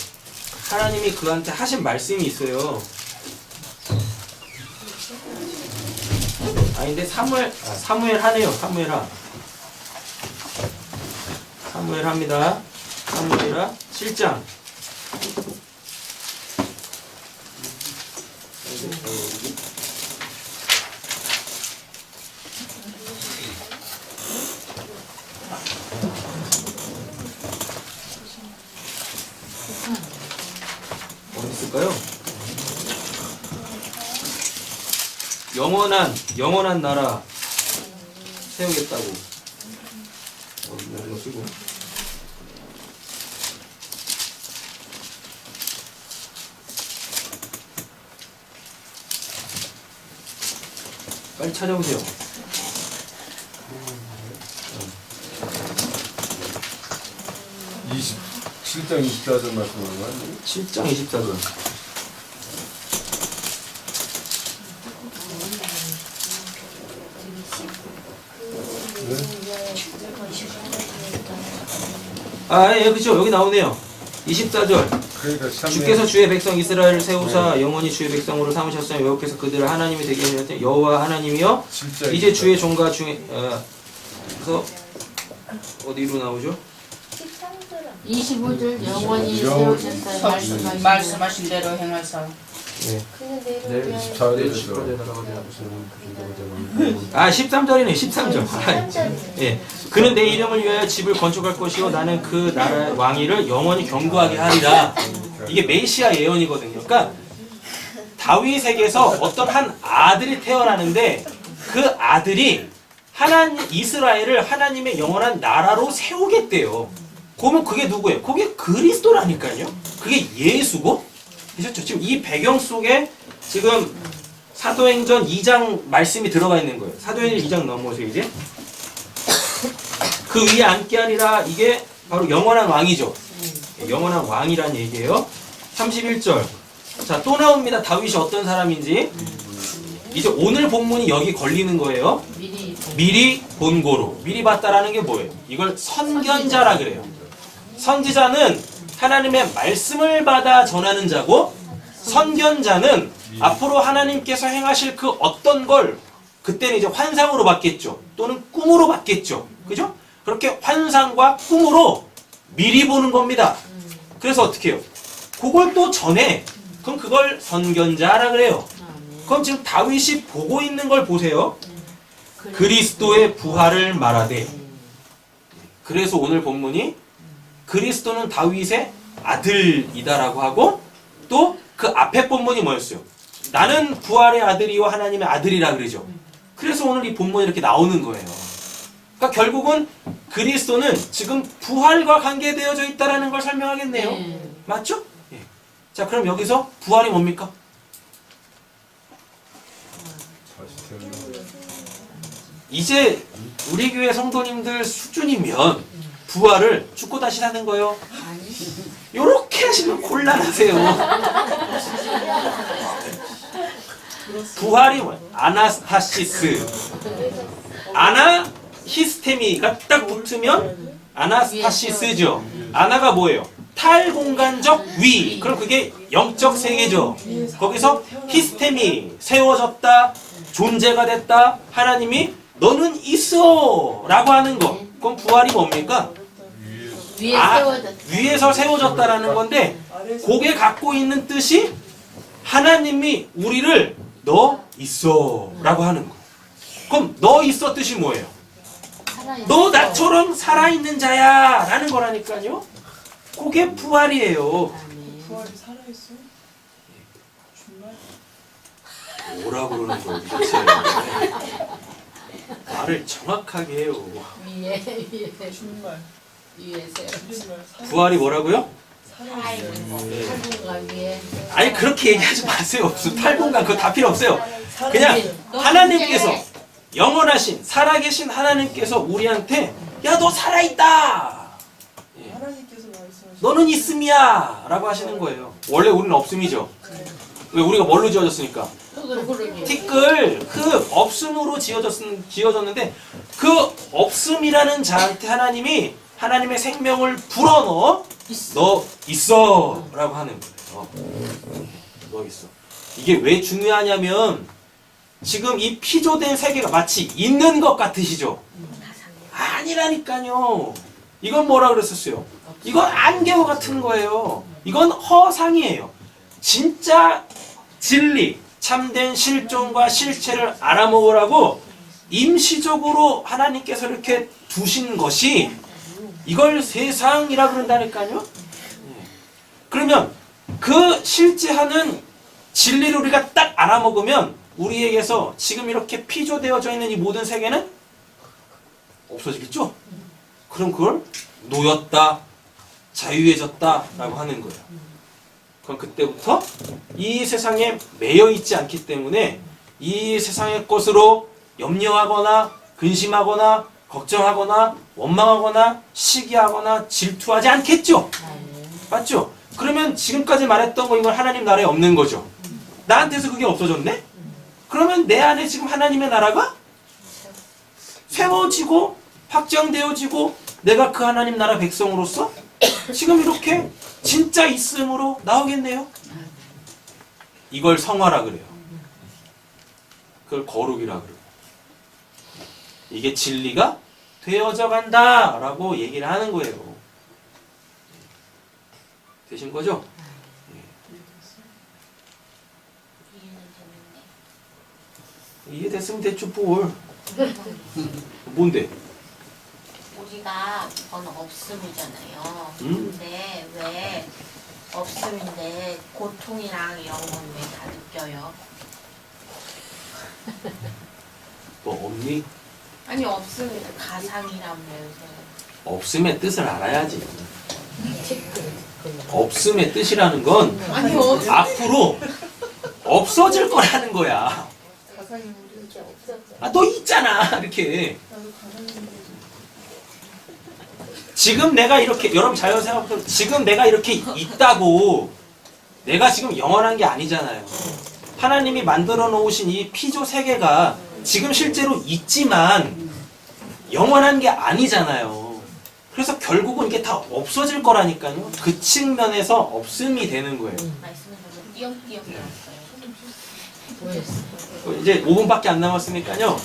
하나님이 그한테 하신 말씀이 있어요. 아닌데 사무엘 하네요. 사무엘 합니다. 사무엘하 7장. 어디 있을까요? 영원한 나라 세우겠다고. 이거 쓰고. 빨리 찾아보세요.
7장 24절 말씀하는 거 아니에요?
7장 24절. 예, 그죠. 여기 나오네요. 24절.
그러니까
주께서 주의 백성 이스라엘을 세우사 영원히 주의 백성으로 삼으셨으며 여호와께서 그들을 하나님이 되게 하셨더니 여호와 하나님이여 이제 주의 종과 중에 그래서 어디로 나오죠?
25절 영원히 세우셨다
말씀하신 대로 행하사.
네.
네, 24절에
13절이네. 13절. 예. 그는 내 이름을 위하여 집을 건축할 것이요 나는 그 나라의 왕위를 영원히 견고하게 하리라. 이게 메시아 예언이거든요. 그러니까 다윗에게서 어떤 한 아들이 태어나는데 그 아들이 이스라엘을 하나님의 영원한 나라로 세우겠대요. 그러면 그게 누구예요? 그게 그리스도라니까요. 그게 예수고. 그렇죠? 지금 이 배경 속에 지금 사도행전 2장 말씀이 들어가 있는 거예요. 사도행전 2장 넘어오세요 이제. 그 위에 앉게 하리라. 이게 바로 영원한 왕이죠. 영원한 왕이란 얘기예요. 31절. 자, 또 나옵니다. 다윗이 어떤 사람인지. 이제 오늘 본문이 여기 걸리는 거예요. 미리 본고로. 미리 봤다라는 게 뭐예요? 이걸 선견자라 그래요. 선지자는 하나님의 말씀을 받아 전하는 자고, 선견자는 앞으로 하나님께서 행하실 그 어떤 걸 그때는 이제 환상으로 봤겠죠. 또는 꿈으로 봤겠죠. 그죠? 그렇게 환상과 꿈으로 미리 보는 겁니다. 그래서 어떻게 해요? 그걸 또 전해. 그럼 그걸 선견자라 그래요. 그럼 지금 다윗이 보고 있는 걸 보세요. 그리스도의 부활을 말하되. 그래서 오늘 본문이 그리스도는 다윗의 아들이다라고 하고 또 그 앞에 본문이 뭐였어요? 나는 부활의 아들이요 하나님의 아들이라 그러죠. 그래서 오늘 이 본문이 이렇게 나오는 거예요. 그러니까 결국은 그리스도는 지금 부활과 관계되어져 있다라는 걸 설명하겠네요. 맞죠? 예. 자, 그럼 여기서 부활이 뭡니까?
다시 태어나.
이제 우리 교회 성도님들 수준이면 부활을 죽고 다시 사는 거요. 요렇게 하시면 곤란하세요. 부활이 뭐야? 아나스타시스. 아나히스테미가 딱 붙으면 아나스타시스죠. 아나가 뭐예요? 탈공간적 위. 그럼 그게 영적 세계죠. 거기서 히스테미, 세워졌다, 존재가 됐다, 하나님이 너는 있어 라고 하는 거. 그럼 부활이 뭡니까?
위에 세워졌다.
위에서 세워졌다라는 건데 그게 갖고 있는 뜻이 하나님이 우리를 너 있어 라고 하는 거. 그럼 너 있어 뜻이 뭐예요? 너 나처럼 살아있는 자야 라는 거라니까요. 그게 부활이에요.
부활이 살아있어? 정말?
뭐라 그러는 거예요 도대체. 말을 정확하게 해요.
위에
정말
위에 세워.
정말
부활이 뭐라고요?
살아있는 거.
탈공간 위에.
아니 그렇게 얘기하지 마세요. 무슨 탈공간 그거 다 필요 없어요.
살아있는
그냥 하나님께서 영원하신 살아계신 하나님께서 우리한테 야 너 살아있다.
하나님께서 말씀하신
너는 있음이야 라고 하시는 거예요. 원래 우리는 없음이죠. 왜 우리가 뭘로 지어졌습니까?
그러지.
티끌 그 없음으로 지어졌는데 그 없음이라는 자한테 하나님이 하나님의 생명을 불어넣어 너 있어 라고 하는 거예요. 너 있어. 이게 왜 중요하냐면 지금 이 피조된 세계가 마치 있는 것 같으시죠? 아니라니까요. 이건 뭐라 그랬었어요? 이건 안개와 같은 거예요. 이건 허상이에요. 진짜 진리, 참된 실존과 실체를 알아먹으라고 임시적으로 하나님께서 이렇게 두신 것이 이걸 세상이라 그런다니까요. 그러면 그 실제하는 진리를 우리가 딱 알아먹으면 우리에게서 지금 이렇게 피조되어져 있는 이 모든 세계는 없어지겠죠? 그럼 그걸 놓였다, 자유해졌다 라고 하는 거예요. 그럼 그때부터 이 세상에 매여 있지 않기 때문에 이 세상의 것으로 염려하거나 근심하거나 걱정하거나 원망하거나 시기하거나 질투하지 않겠죠? 맞죠? 그러면 지금까지 말했던 거 이건 하나님 나라에 없는 거죠. 나한테서 그게 없어졌네? 그러면 내 안에 지금 하나님의 나라가 세워지고 확정되어지고 내가 그 하나님 나라 백성으로서 지금 이렇게 진짜 있음으로 나오겠네요. 이걸 성화라 그래요. 그걸 거룩이라 그래요. 이게 진리가 되어져 간다 라고 얘기를 하는 거예요. 되신 거죠? 이해됐으면 됐죠 뭘. 뭔데?
우리가 그건 없음이잖아요.
음?
근데 왜 없음인데 고통이랑 이런 건 왜 다 느껴요?
뭐 없니?
아니 없음이 가상이라면서요.
없음의 뜻을 알아야지. 없음의 뜻이라는 건
아니 없
앞으로 없어질 거라는 거야.
가상이 우리 이제 없었죠.
아, 너 있잖아. 이렇게.
나도 가상인데
지금 내가 이렇게, 여러분 잘 생각해보세요. 지금 내가 이렇게 있다고 내가 지금 영원한 게 아니잖아요. 하나님이 만들어 놓으신 이 피조 세계가 지금 실제로 있지만 영원한 게 아니잖아요. 그래서 결국은 이게 다 없어질 거라니까요. 그 측면에서 없음이 되는 거예요.
말씀을 너무 띄엄띄엄 나왔어요.
이제 5분밖에 안 남았으니까요.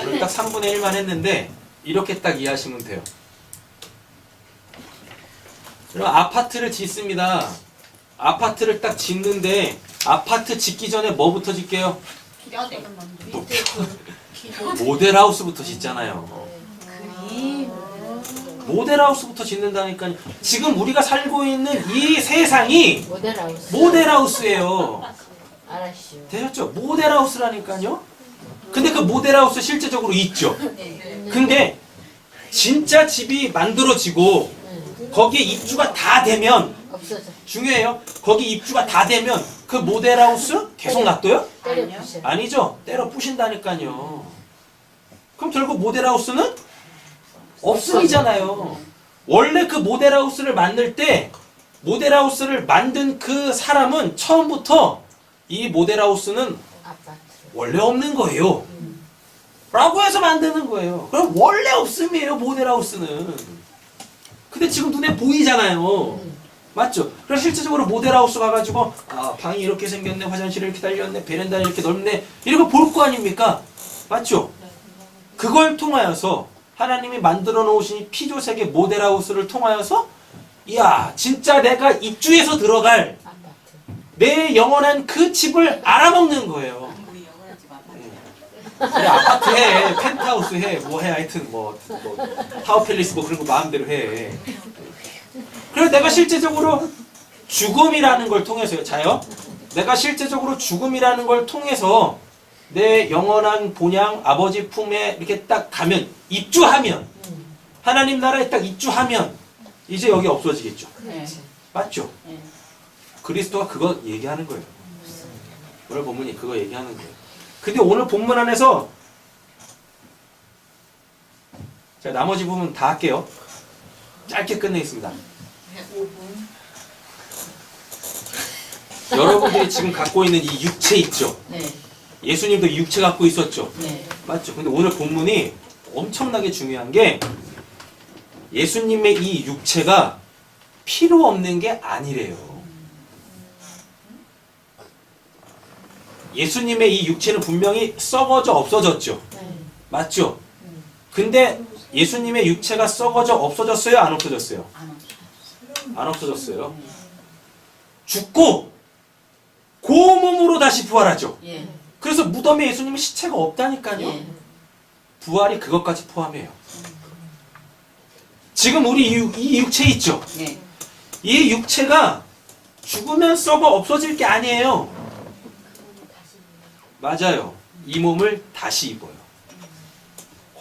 우리 딱 3분의 1만 했는데 이렇게 딱 이해하시면 돼요. 그럼 아파트를 짓습니다. 아파트를 딱 짓는데 아파트 짓기 전에 뭐부터 짓게요?
뼈대.
밑에 그
모델하우스부터 짓잖아요.
그림.
모델하우스부터 짓는다니까요. 지금 우리가 살고 있는 이 세상이
모델하우스.
모델하우스예요.
알았슈.
되셨죠? 모델하우스라니까요. 근데 그 모델하우스 실제적으로 있죠. 근데 진짜 집이 만들어지고 거기에 입주가 다 되면
없어져.
중요해요. 거기 입주가 다 되면 그 모델하우스 계속 놔둬요?
때려
아니요.
부셔.
아니죠. 때려 부신다니까요. 그럼 결국 모델하우스는 없음이잖아요. 원래 그 모델하우스를 만들 때 모델하우스를 만든 그 사람은 처음부터 이 모델하우스는
아파트.
원래 없는 거예요. 라고 해서 만드는 거예요. 그럼 원래 없음이에요, 모델하우스는. 근데 지금 눈에 보이잖아요. 맞죠? 그래서 실질적으로 모델하우스 가가지고 아, 방이 이렇게 생겼네, 화장실이 이렇게 달렸네, 베란다가 이렇게 넓네, 이런 거 볼 거 아닙니까? 맞죠? 그걸 통하여서 하나님이 만들어 놓으신 이 피조세계 모델하우스를 통하여서 이야, 진짜 내가 입주해서 들어갈
아파트.
내 영원한 그 집을 알아먹는 거예요.
우리 영원한 집 아파트.
그래, 아파트 해, 펜트하우스 해, 뭐 해, 하여튼 뭐 타워팰리스 뭐 그런 거 마음대로 해. 그래서 내가 실제적으로 죽음이라는 걸 통해서요. 자요. 내가 실제적으로 죽음이라는 걸 통해서 내 영원한 본향 아버지 품에 이렇게 딱 가면, 입주하면, 하나님 나라에 딱 입주하면 이제 여기 없어지겠죠.
네.
맞죠?
네.
그리스도가 그거 얘기하는 거예요. 오늘 본문이 그거 얘기하는 거예요. 근데 오늘 본문 안에서 자, 나머지 부분 다 할게요. 짧게 끝내겠습니다.
5분.
여러분들이 지금 갖고 있는 이 육체 있죠?
네.
예수님도 이 육체 갖고 있었죠?
네.
맞죠? 근데 오늘 본문이 엄청나게 중요한 게 예수님의 이 육체가 필요 없는 게 아니래요. 예수님의 이 육체는 분명히 썩어져 없어졌죠? 맞죠? 근데 예수님의 육체가 썩어져 없어졌어요? 안 없어졌어요?
안
안 없어졌어요. 죽고 그 몸으로 다시 부활하죠.
예.
그래서 무덤에 예수님은 시체가 없다니까요.
예.
부활이 그것까지 포함해요. 지금 우리 이 육체 있죠?
예.
이 육체가 죽으면 썩어 없어질 게 아니에요. 맞아요. 이 몸을 다시 입어요.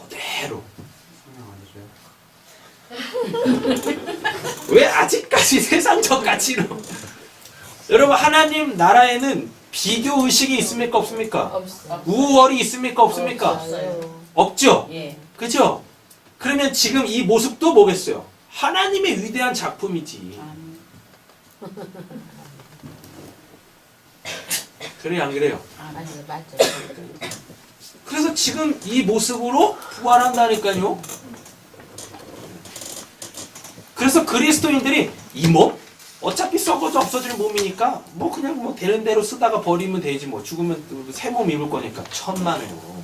그대로. 왜 아직까지 세상적 가치로? 여러분, 하나님 나라에는 비교 의식이 있습니까? 없습니까?
없어.
우월이 있습니까? 없습니까?
없어요.
없죠?
예.
그죠? 그러면 지금 이 모습도 뭐겠어요? 하나님의 위대한 작품이지. 그래요, 안 그래요?
맞아요. 맞아요.
그래서 지금 이 모습으로 부활한다니까요. 그래서 그리스도인들이 이 몸? 어차피 썩어져 없어질 몸이니까 뭐 그냥 뭐 되는 대로 쓰다가 버리면 되지 뭐. 죽으면 새 몸 입을 거니까. 천만에요.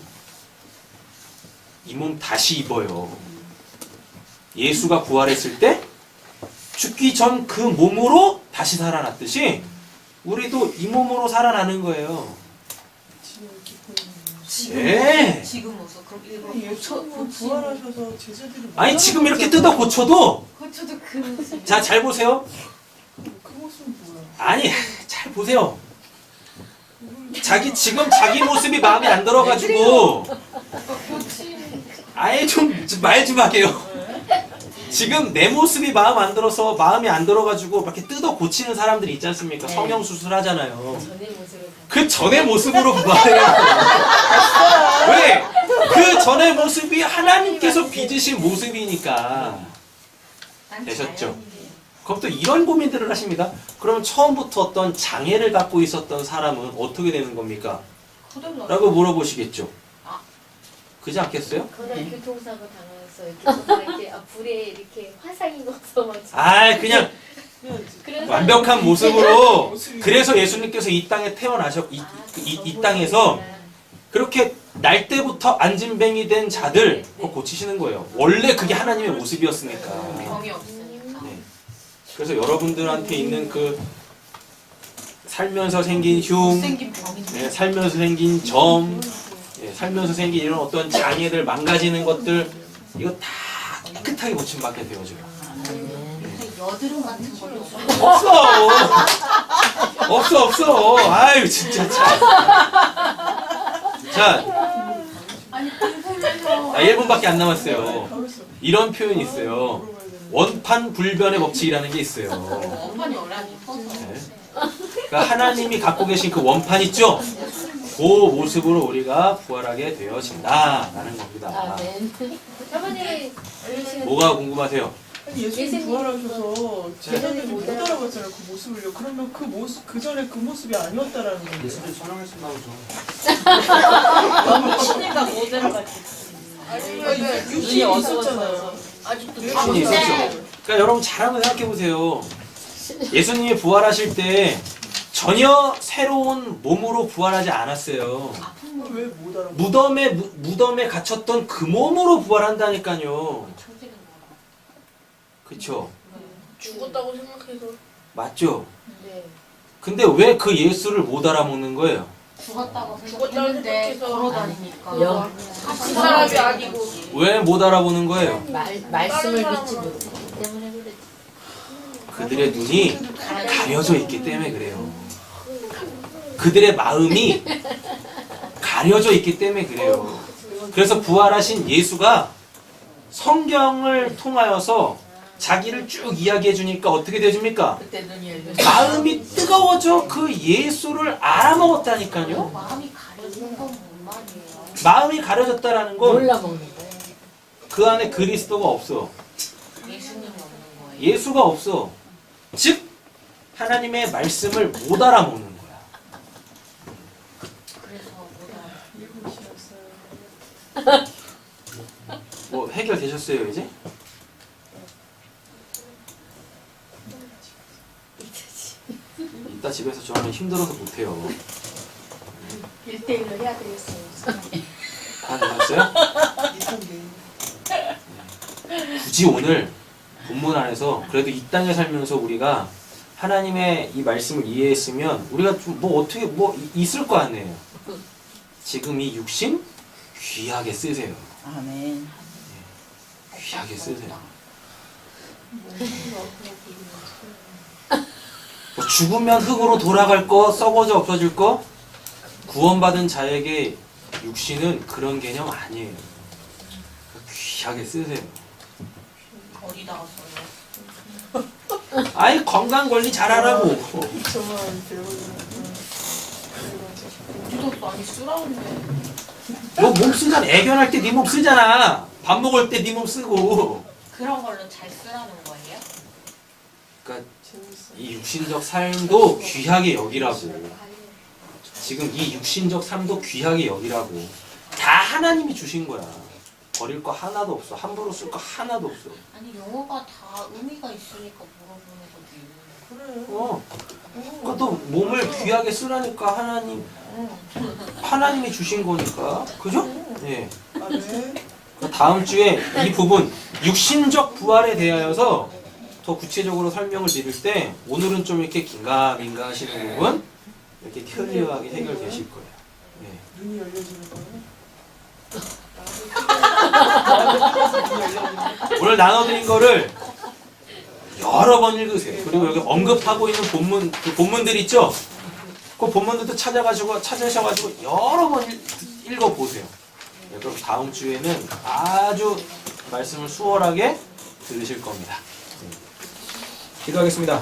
이 몸 다시 입어요. 예수가 부활했을 때 죽기 전 그 몸으로 다시 살아났듯이 우리도 이 몸으로 살아나는 거예요.
지금 깊은
지금
예.
지금 모습 그럼 일본
예수님 부활하셔서 제자들이
아니 지금 이렇게 뜯어 고쳐도
고쳐도 그 모습.
자, 잘 보세요.
그 모습은 뭐야?
아니, 잘 보세요. 지금 자기 모습이 마음에 안 들어가지고 아예 좀 말 좀 할게요. 지금 내 모습이 마음이 안 들어가지고 이렇게 뜯어 고치는 사람들이 있지 않습니까? 성형 수술 하잖아요.
전의 모습을
그 전의 모습으로 부활해요. 왜? 그 전의 모습이 하나님께서 빚으신 모습이니까. 되셨죠? 그럼 또 이런 고민들을 하십니다. 그럼 처음부터 어떤 장애를 갖고 있었던 사람은 어떻게 되는 겁니까? 라고 물어보시겠죠. 그지 않겠어요?
그런 교통사고 당해서 이렇게 불에 이렇게 화상이 나서 막
아, 그냥
그런
완벽한 모습으로. 그래서 예수님께서 이 땅에 이 땅에서 그렇게 날 때부터 안진뱅이 된 자들 그거 고치시는 거예요. 원래 그게 하나님의 모습이었으니까.
병이 없으니까.
네. 그래서 여러분들한테 있는 그 살면서 생긴 흉,
생긴 병인데.
예, 살면서 생긴 점, 예, 살면서 생긴 이런 어떤 장애들, 망가지는 것들, 이거 다 깨끗하게 고침받게 되어져요.
여드름 같은 걸로
없어. 아유, 진짜 참. 자,
아니
1분밖에 안 남았어요. 이런 표현이 있어요. 원판 불변의 법칙이라는 게 있어요.
원판이 원래 커서
네. 그러니까 하나님이 갖고 계신 그 원판 있죠? 그 모습으로 우리가 부활하게 되어진다라는 겁니다.
아멘.
저번에
뭐가 궁금하세요?
아니 예수님 부활하셔서 제자들이 못 알아봤잖아요 그 모습을요. 그러면 그 모습 그 전에 그 모습이 아니었다라는 거예요.
예수님 선언했으면 나오죠.
신이가 못 들어갔지.
육신이 있었잖아요.
아직도
신이 있었죠. 그러니까 여러분 잘 한번 생각해 보세요. 예수님이 부활하실 때 전혀 새로운 몸으로 부활하지 않았어요.
왜 못 알아봐?
무덤에 갇혔던 그 몸으로 부활한다니까요. 그쵸?
죽었다고 생각해서
맞죠?
네.
근데 왜 그 예수를 못 알아먹는 거예요?
죽었다고 생각했는데 걸어다니니까
영.
그 사람이 아니고
왜 못 알아보는 거예요?
말씀을 믿지 못하기 때문에 그렇지.
그들의 눈이 가려져 있기 때문에 그래요. 그들의 마음이 가려져 있기 때문에 그래요. 그래서 부활하신 예수가 성경을 통하여서 자기를 쭉 이야기해 주니까 어떻게 되줍니까?
그때 눈이 열려.
마음이 뜨거워져 그 예수를 알아먹었다니까요.
마음이 가려진 건 뭔 말이에요?
마음이 가려졌다라는 건
몰라 먹는 거예요.
그 안에 그리스도가 없어.
예수님이 없는 거예요.
예수가 없어. 즉 하나님의 말씀을 못 알아먹는 거야.
그래서 못
일곱이었어요.
뭐 해결되셨어요 이제? 이따 집에서 저는 힘들어서 못해요.
1대1로 해야 되겠어요.
다 되셨어요?
이상해.
굳이 오늘 본문 안에서 그래도 이 땅에 살면서 우리가 하나님의 이 말씀을 이해했으면 우리가 좀 뭐 어떻게 뭐 있을 거 아니에요. 지금 이 육신 귀하게 쓰세요.
아멘.
귀하게 쓰세요. 뭐 죽으면 흙으로 돌아갈 거, 썩어져 없어질 거, 구원받은 자에게 육신은 그런 개념 아니에요. 귀하게 쓰세요.
어디다가 써요?
아이 건강 관리 잘하라고.
저만 배우는.
우리도 많이 쓰라는데.
너 몸 쓰잖아. 애견할 때 네 몸 쓰잖아. 밥 먹을 때 네 몸 쓰고.
그런 걸로 잘 쓰라는 거예요?
그러니까
재밌어.
이 육신적 삶도 귀하게 여기라고. 지금 이 육신적 삶도 귀하게 여기라고. 다 하나님이 주신 거야. 버릴 거 하나도 없어. 함부로 쓸 거 하나도 없어.
아니 영어가 다 의미가 있으니까 물어보는 거지.
그러니까 또 몸을 귀하게 쓰라니까 하나님이 주신 거니까. 그죠? 예.
아멘.
다음 주에 이 부분 육신적 부활에 대하여서 더 구체적으로 설명을 드릴 때 오늘은 좀 이렇게 긴가민가 하시는 부분 이렇게 클리어하게 해결되실 거예요. 예.
눈이 열려지는 거예요?
오늘 나눠드린 거를 여러 번 읽으세요. 그리고 여기 언급하고 있는 본문 그 본문들 있죠? 그 본문들도 찾으셔가지고 여러 번 읽어보세요. 네, 그럼 다음 주에는 아주 말씀을 수월하게 들으실 겁니다. 기도하겠습니다.